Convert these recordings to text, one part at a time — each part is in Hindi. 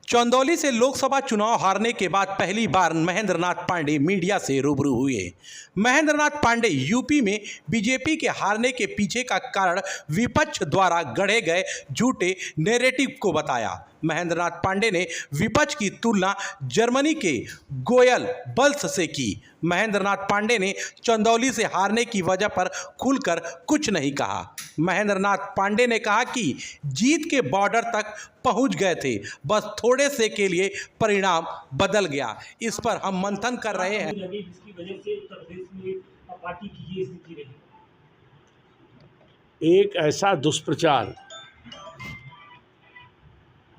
चंदौली से लोकसभा चुनाव हारने के बाद पहली बार महेंद्र नाथ पांडे मीडिया से रूबरू हुए। महेंद्र नाथ पांडे यूपी में बीजेपी के हारने के पीछे का कारण विपक्ष द्वारा गढ़े गए झूठे नैरेटिव को बताया। महेंद्र नाथ पांडे ने विपक्ष की तुलना जर्मनी के गोयल बल्स से की। महेंद्र नाथ पांडे ने चंदौली से हारने की वजह पर खुलकर कुछ नहीं कहा। महेंद्र नाथ पांडे ने कहा कि जीत के बॉर्डर तक पहुंच गए थे, बस थोड़े से के लिए परिणाम बदल गया। इस पर हम मंथन कर रहे हैं। जिसकी वजह से उत्तर प्रदेश में पार्टी की ये स्थिति रही। एक ऐसा दुष्प्रचार,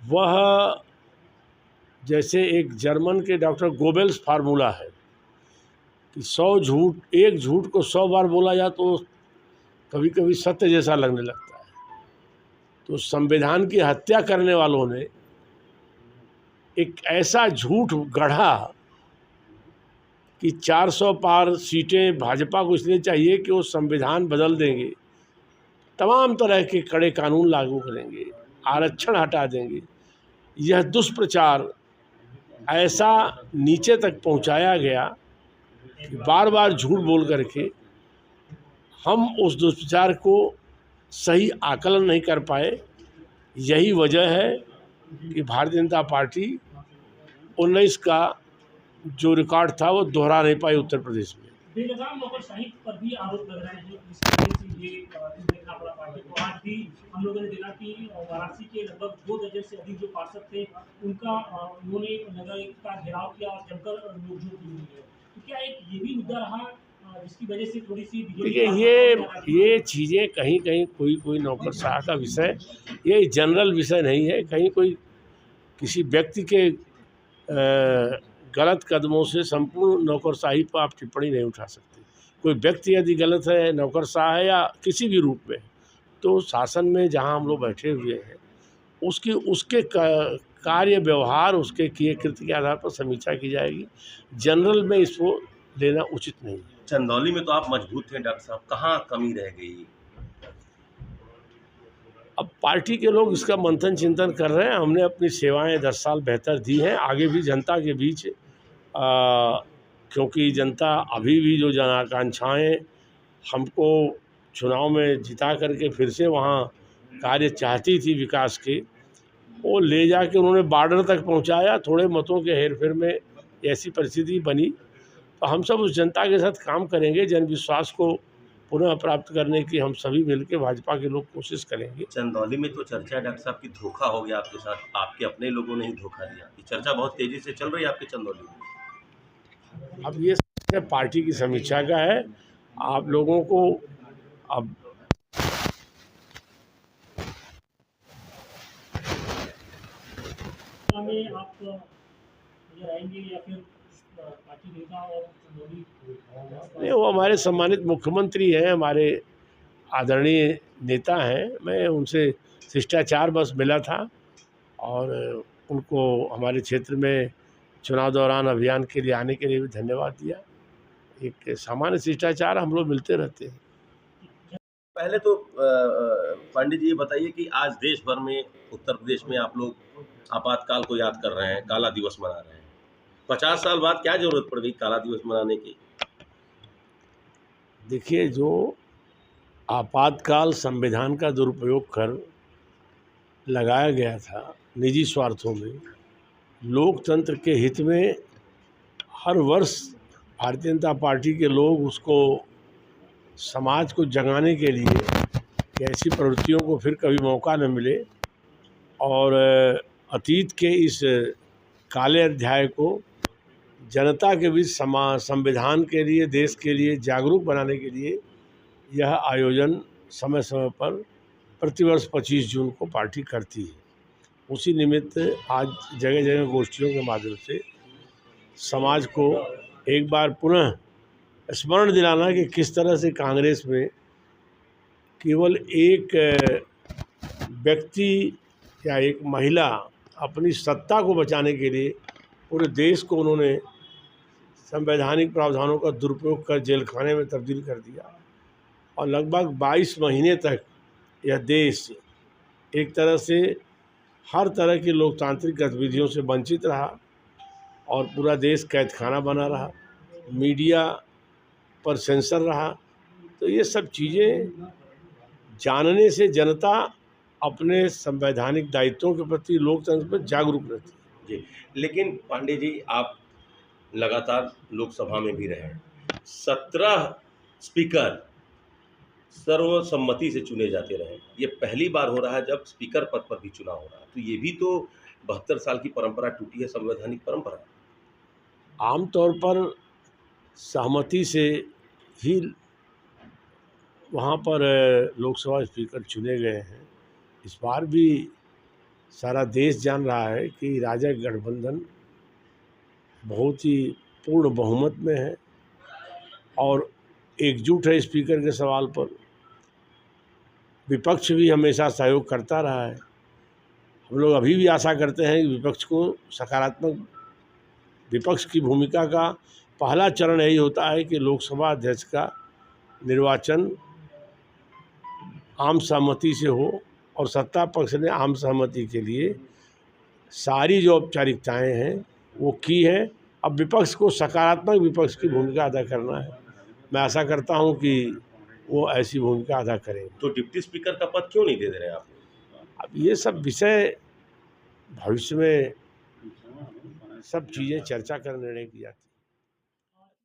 वह जैसे एक जर्मन के डॉक्टर गोबेल्स फार्मूला है कि 100 झूठ, एक झूठ को 100 बार बोला जाए तो कभी कभी सत्य जैसा लगने लगता है। तो संविधान की हत्या करने वालों ने एक ऐसा झूठ गढ़ा कि 400 पार सीटें भाजपा को इसलिए चाहिए कि वो संविधान बदल देंगे, तमाम तरह के कड़े कानून लागू करेंगे, आरक्षण हटा देंगे। यह दुष्प्रचार ऐसा नीचे तक पहुंचाया गया कि बार बार झूठ बोल करके हम उस दुष्प्रचार को सही आकलन नहीं कर पाए। यही वजह है कि भारतीय जनता पार्टी 19 का जो रिकॉर्ड था वो दोहरा नहीं पाई उत्तर प्रदेश में। बेलगाम नौकरशाही पर भी आरोप लग रहे हैं, जिसकी वजह से ये देखना पड़ा पार्टी को। आज भी हम लोगों ने देखा कि वाराणसी के लगभग 2 दर्जन से अधिक जो पार्षद थे, उन्होंने नगर का घेराव किया और जमकर नोकझोंक की हुई है। तो क्या एक ये भी मुद्दा रहा जिसकी वजह से थोड़ी सी देखिए, ये चीज़ें कहीं कहीं कोई नौकरशाह का विषय, ये जनरल विषय नहीं है। कहीं कोई किसी व्यक्ति के गलत कदमों से संपूर्ण नौकरशाही पर आप टिप्पणी नहीं उठा सकते। कोई व्यक्ति यदि गलत है, नौकरशाह है या किसी भी रूप में, तो शासन में जहां हम लोग बैठे हुए हैं उसके कार्य व्यवहार, उसके किए कृत्य के आधार पर समीक्षा की जाएगी। जनरल में इसको लेना उचित नहीं है। चंदौली में तो आप मजबूत थे डॉक्टर साहब, कहाँ कमी रह गई? अब पार्टी के लोग इसका मंथन चिंतन कर रहे हैं। हमने अपनी सेवाएं 10 साल बेहतर दी हैं, आगे भी जनता के बीच, क्योंकि जनता अभी भी जो जन आकांक्षाएँ हमको चुनाव में जिता करके फिर से वहाँ कार्य चाहती थी विकास के, वो ले जाके उन्होंने बॉर्डर तक पहुँचाया। थोड़े मतों के हेरफेर में ऐसी परिस्थिति बनी, तो हम सब उस जनता के साथ काम करेंगे। जन विश्वास को पुनः प्राप्त करने की हम सभी मिलकर भाजपा के लोग कोशिश करेंगे। चंदौली में तो चर्चा डॉक्टर साहब की धोखा हो गया आपके साथ, आपके अपने लोगों ने ही धोखा दिया। ये चर्चा बहुत तेजी से चल रही है आपके चंदौली में। अब ये पार्टी की समीक्षा का है। आप लोगों को अब में आप आएंगे या फिर पार्टी नेता और चंदौली? नहीं, वो हमारे सम्मानित मुख्यमंत्री हैं, हमारे आदरणीय नेता हैं। मैं उनसे शिष्टाचार बस मिला था और उनको हमारे क्षेत्र में चुनाव दौरान अभियान के लिए आने के लिए भी धन्यवाद दिया। एक सामान्य शिष्टाचार, हम लोग मिलते रहते हैं। पहले तो पंडित जी ये बताइए कि आज देश भर में, उत्तर प्रदेश में आप लोग आपातकाल को याद कर रहे हैं, काला दिवस मना रहे हैं। 50 साल बाद क्या जरूरत पड़ गई काला दिवस मनाने की? देखिए, जो आपातकाल संविधान का दुरुपयोग कर लगाया गया था निजी स्वार्थों में, लोकतंत्र के हित में हर वर्ष भारतीय जनता पार्टी के लोग उसको समाज को जगाने के लिए कि ऐसी प्रवृत्तियों को फिर कभी मौका न मिले और अतीत के इस काले अध्याय को जनता के बीच संविधान के लिए, देश के लिए जागरूक बनाने के लिए यह आयोजन समय समय पर प्रतिवर्ष 25 जून को पार्टी करती है। उसी निमित्त आज जगह जगह गोष्ठियों के माध्यम से समाज को एक बार पुनः स्मरण दिलाना कि किस तरह से कांग्रेस में केवल एक व्यक्ति या एक महिला अपनी सत्ता को बचाने के लिए पूरे देश को उन्होंने संवैधानिक प्रावधानों का दुरुपयोग कर जेल खाने में तब्दील कर दिया और लगभग 22 महीने तक यह देश एक तरह से हर तरह की लोकतांत्रिक गतिविधियों से वंचित रहा और पूरा देश कैदखाना बना रहा, मीडिया पर सेंसर रहा। तो ये सब चीज़ें जानने से जनता अपने संवैधानिक दायित्वों के प्रति लोकतंत्र पर जागरूक रहती है। जी, लेकिन पांडे जी आप लगातार लोकसभा में भी रहे, 17 स्पीकर सर्वसम्मति से चुने जाते रहे। ये पहली बार हो रहा है जब स्पीकर पद पर भी चुनाव हो रहा है, तो ये भी तो 72 साल की परंपरा टूटी है, संवैधानिक परंपरा। आमतौर पर सहमति से ही वहाँ पर लोकसभा स्पीकर चुने गए हैं। इस बार भी सारा देश जान रहा है कि राजग गठबंधन बहुत ही पूर्ण बहुमत में है और एकजुट है स्पीकर के सवाल पर। विपक्ष भी हमेशा सहयोग करता रहा है। हम लोग अभी भी आशा करते हैं कि विपक्ष को सकारात्मक, विपक्ष की भूमिका का पहला चरण यही होता है कि लोकसभा अध्यक्ष का निर्वाचन आम सहमति से हो और सत्ता पक्ष ने आम सहमति के लिए सारी जो औपचारिकताएं हैं वो की है। अब विपक्ष को सकारात्मक विपक्ष की भूमिका अदा करना है। मैं आशा करता हूं कि वो ऐसी भूमिका अदा करें। तो डिप्टी स्पीकर का पद क्यों नहीं दे रहे आप? अब ये सब विषय भविष्य में सब चीज़ें चर्चा कर निर्णय की जाती है।